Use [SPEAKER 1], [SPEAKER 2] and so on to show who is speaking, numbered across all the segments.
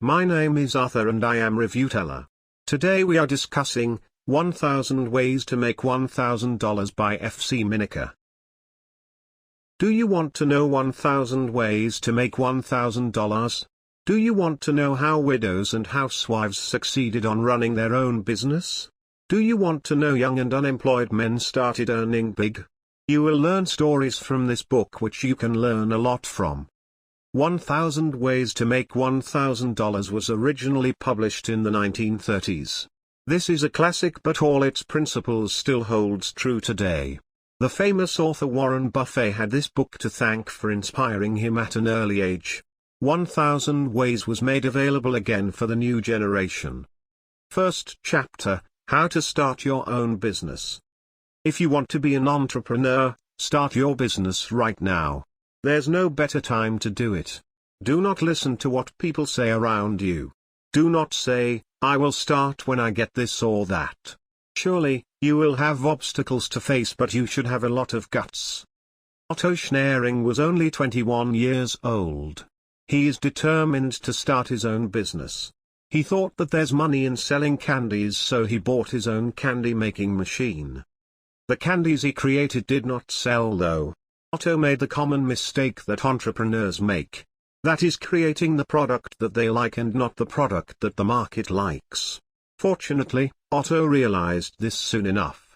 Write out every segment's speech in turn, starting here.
[SPEAKER 1] My name is Arthur and I am Review Teller. Today we are discussing 1000 Ways to Make $1,000 by F.C. Minaker. Do you want to know 1000 ways to make $1,000? Do you want to know how widows and housewives succeeded on running their own business? Do you want to know young and unemployed men started earning big? You will learn stories from this book which you can learn a lot from. 1000 Ways to Make $1,000 was originally published in the 1930s. This is a classic, but all its principles still holds true today. The famous author Warren Buffett had this book to thank for inspiring him at an early age. 1000 Ways was made available again for the new generation. First chapter, How to Start Your Own Business. If you want to be an entrepreneur, start your business right now. There's no better time to do it. Do not listen to what people say around you. Do not say, I will start when I get this or that. Surely, you will have obstacles to face, but you should have a lot of guts. Otto Schnaring was only 21 years old. He is determined to start his own business. He thought that there's money in selling candies, so he bought his own candy-making machine. The candies he created did not sell though. Otto made the common mistake that entrepreneurs make. That is, creating the product that they like and not the product that the market likes. Fortunately, Otto realized this soon enough.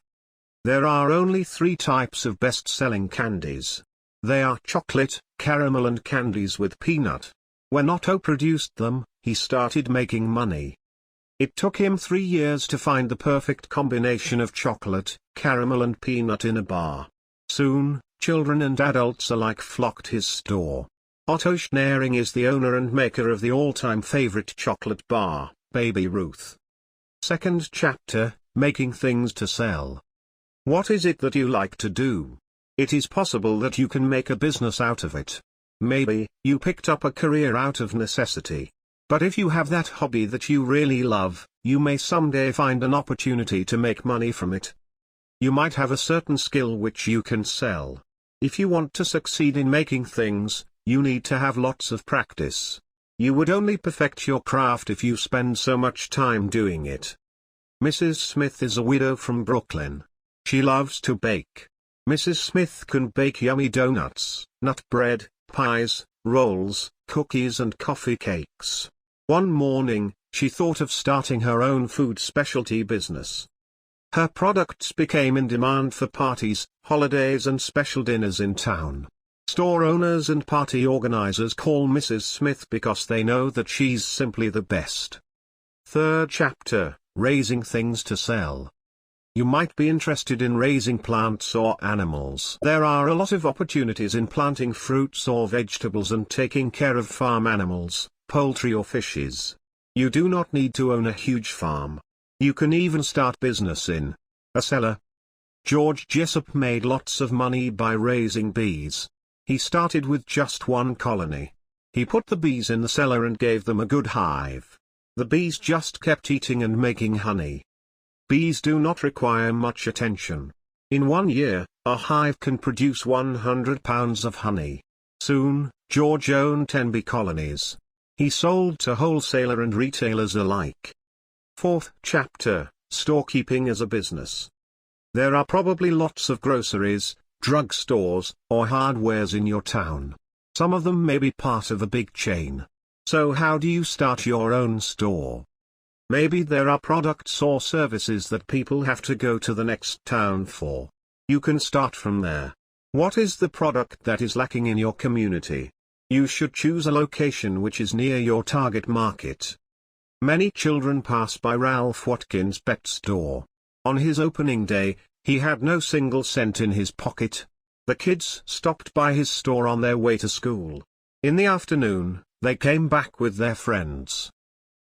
[SPEAKER 1] There are only 3 types of best-selling candies. They are chocolate, caramel and candies with peanut. When Otto produced them, he started making money. It took him 3 years to find the perfect combination of chocolate, caramel and peanut in a bar. Soon, children and adults alike flocked his store. Otto Schnaring is the owner and maker of the all-time favorite chocolate bar, Baby Ruth. Second chapter, Making Things to Sell. What is it that you like to do? It is possible that you can make a business out of it. Maybe, you picked up a career out of necessity. But if you have that hobby that you really love, you may someday find an opportunity to make money from it. You might have a certain skill which you can sell. If you want to succeed in making things, you need to have lots of practice. You would only perfect your craft if you spend so much time doing it. Mrs. Smith is a widow from Brooklyn. She loves to bake. Mrs. Smith can bake yummy donuts, nut bread, pies, rolls, cookies and coffee cakes. One morning, she thought of starting her own food specialty business. Her products became in demand for parties, holidays and special dinners in town. Store owners and party organizers call Mrs. Smith because they know that she's simply the best. Third chapter, Raising Things to Sell. You might be interested in raising plants or animals. There are a lot of opportunities in planting fruits or vegetables and taking care of farm animals, poultry or fishes. You do not need to own a huge farm. You can even start business in a cellar. George Jessup made lots of money by raising bees. He started with just 1 colony. He put the bees in the cellar and gave them a good hive. The bees just kept eating and making honey. Bees do not require much attention. In 1 year, a hive can produce 100 pounds of honey. Soon, George owned 10 bee colonies. He sold to wholesaler and retailers alike. Fourth chapter, Storekeeping as a Business. There are probably lots of groceries, drugstores, or hardwares in your town. Some of them may be part of a big chain. So how do you start your own store? Maybe there are products or services that people have to go to the next town for. You can start from there. What is the product that is lacking in your community? You should choose a location which is near your target market. Many children pass by Ralph Watkins' pet store. On his opening day, he had no single cent in his pocket. The kids stopped by his store on their way to school. In the afternoon, they came back with their friends.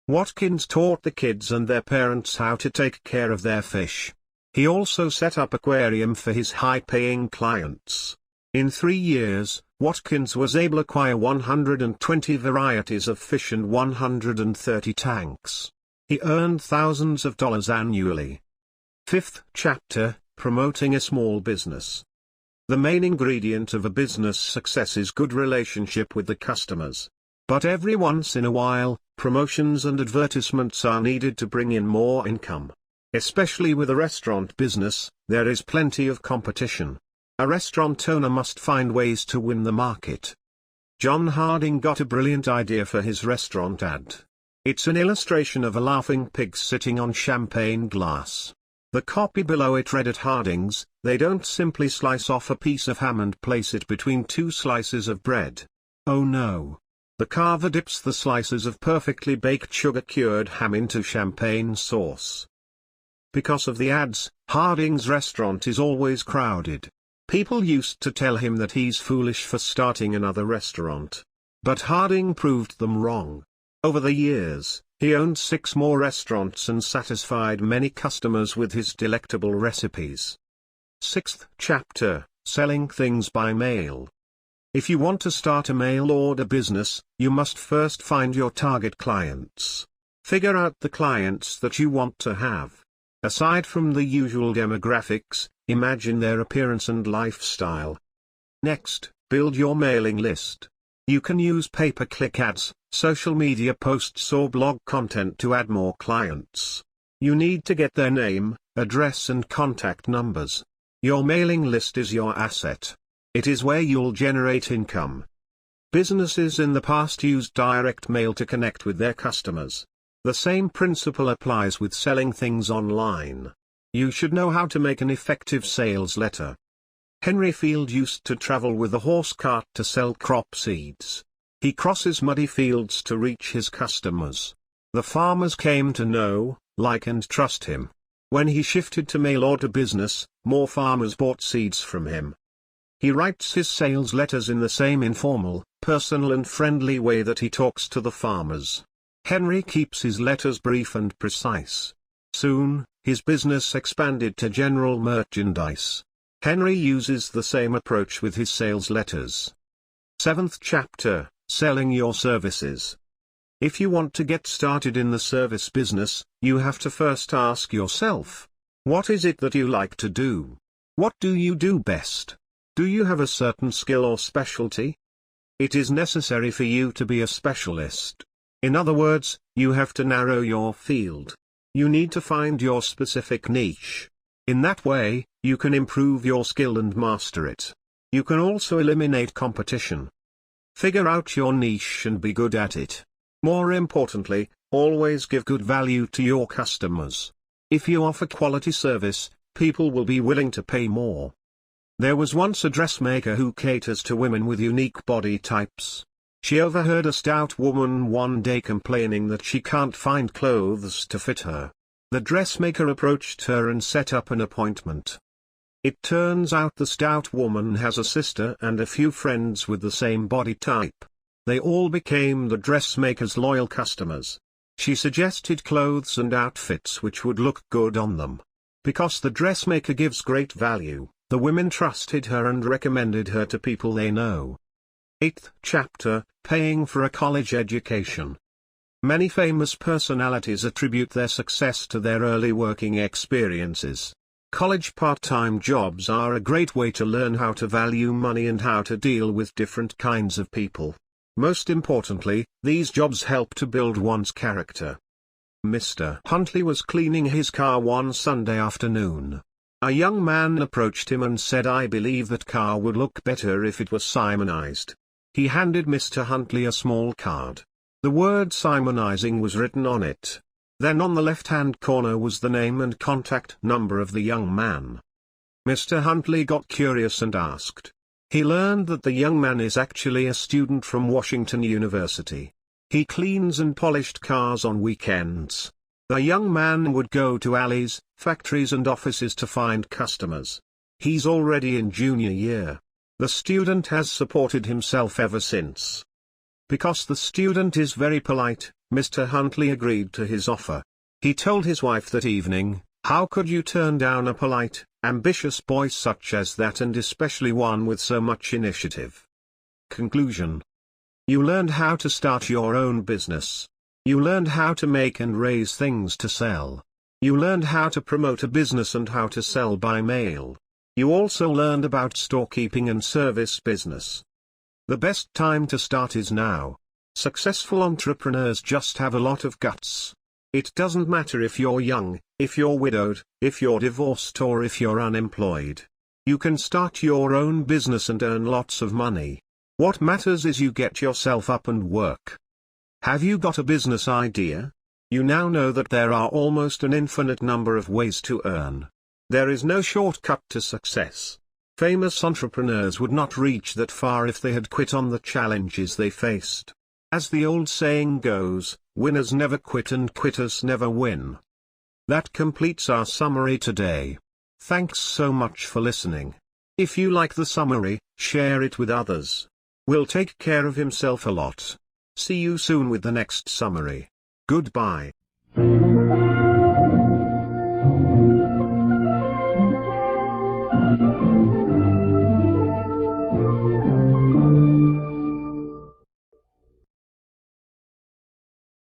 [SPEAKER 1] Watkins taught the kids and their parents how to take care of their fish. He also set up aquarium for his high-paying clients. In 3 years, Watkins was able to acquire 120 varieties of fish and 130 tanks. He earned thousands of dollars annually. Fifth chapter, Promoting a Small Business. The main ingredient of a business success is good relationship with the customers. But every once in a while, promotions and advertisements are needed to bring in more income. Especially with a restaurant business, there is plenty of competition. A restaurant owner must find ways to win the market. John Harding got a brilliant idea for his restaurant ad. It's an illustration of a laughing pig sitting on champagne glass. The copy below it read, "At Harding's, they don't simply slice off a piece of ham and place it between two slices of bread. Oh no. The carver dips the slices of perfectly baked sugar-cured ham into champagne sauce." Because of the ads, Harding's restaurant is always crowded. People used to tell him that he's foolish for starting another restaurant. But Harding proved them wrong. Over the years, he owned 6 more restaurants and satisfied many customers with his delectable recipes. 6th chapter, Selling Things by Mail. If you want to start a mail-order business, you must first find your target clients. Figure out the clients that you want to have. Aside from the usual demographics, imagine their appearance and lifestyle. Next, build your mailing list. You can use pay-per-click ads, social media posts or blog content to add more clients. You need to get their name, address and contact numbers. Your mailing list is your asset. It is where you'll generate income. Businesses in the past used direct mail to connect with their customers. The same principle applies with selling things online. You should know how to make an effective sales letter. Henry Field used to travel with a horse cart to sell crop seeds. He crosses muddy fields to reach his customers. The farmers came to know, like and trust him. When he shifted to mail-order business, more farmers bought seeds from him. He writes his sales letters in the same informal, personal and friendly way that he talks to the farmers. Henry keeps his letters brief and precise. Soon, his business expanded to general merchandise. Henry uses the same approach with his sales letters. 7th chapter, Selling Your Services. If you want to get started in the service business, you have to first ask yourself, what is it that you like to do? What do you do best? Do you have a certain skill or specialty? It is necessary for you to be a specialist. In other words, you have to narrow your field. You need to find your specific niche. In that way, you can improve your skill and master it. You can also eliminate competition. Figure out your niche and be good at it. More importantly, always give good value to your customers. If you offer quality service, people will be willing to pay more. There was once a dressmaker who caters to women with unique body types. She overheard a stout woman one day complaining that she can't find clothes to fit her. The dressmaker approached her and set up an appointment. It turns out the stout woman has a sister and a few friends with the same body type. They all became the dressmaker's loyal customers. She suggested clothes and outfits which would look good on them. Because the dressmaker gives great value, the women trusted her and recommended her to people they know. 8th chapter, Paying for a College Education. Many famous personalities attribute their success to their early working experiences. College part-time jobs are a great way to learn how to value money and how to deal with different kinds of people. Most importantly, these jobs help to build one's character. Mr. Huntley was cleaning his car one Sunday afternoon. A young man approached him and said, "I believe that car would look better if it was Simonized." He handed Mr. Huntley a small card. The word Simonizing was written on it. Then on the left-hand corner was the name and contact number of the young man. Mr. Huntley got curious and asked. He learned that the young man is actually a student from Washington University. He cleans and polished cars on weekends. The young man would go to alleys, factories and offices to find customers. He's already in junior year. The student has supported himself ever since. Because the student is very polite, Mr. Huntley agreed to his offer. He told his wife that evening, "How could you turn down a polite, ambitious boy such as that, and especially one with so much initiative?" Conclusion. You learned how to start your own business. You learned how to make and raise things to sell. You learned how to promote a business and how to sell by mail. You also learned about storekeeping and service business. The best time to start is now. Successful entrepreneurs just have a lot of guts. It doesn't matter if you're young, if you're widowed, if you're divorced or if you're unemployed. You can start your own business and earn lots of money. What matters is you get yourself up and work. Have you got a business idea? You now know that there are almost an infinite number of ways to earn. There is no shortcut to success. Famous entrepreneurs would not reach that far if they had quit on the challenges they faced. As the old saying goes, winners never quit and quitters never win. That completes our summary today. Thanks so much for listening. If you like the summary, share it with others. Will take care of himself a lot. See you soon with the next summary. Goodbye.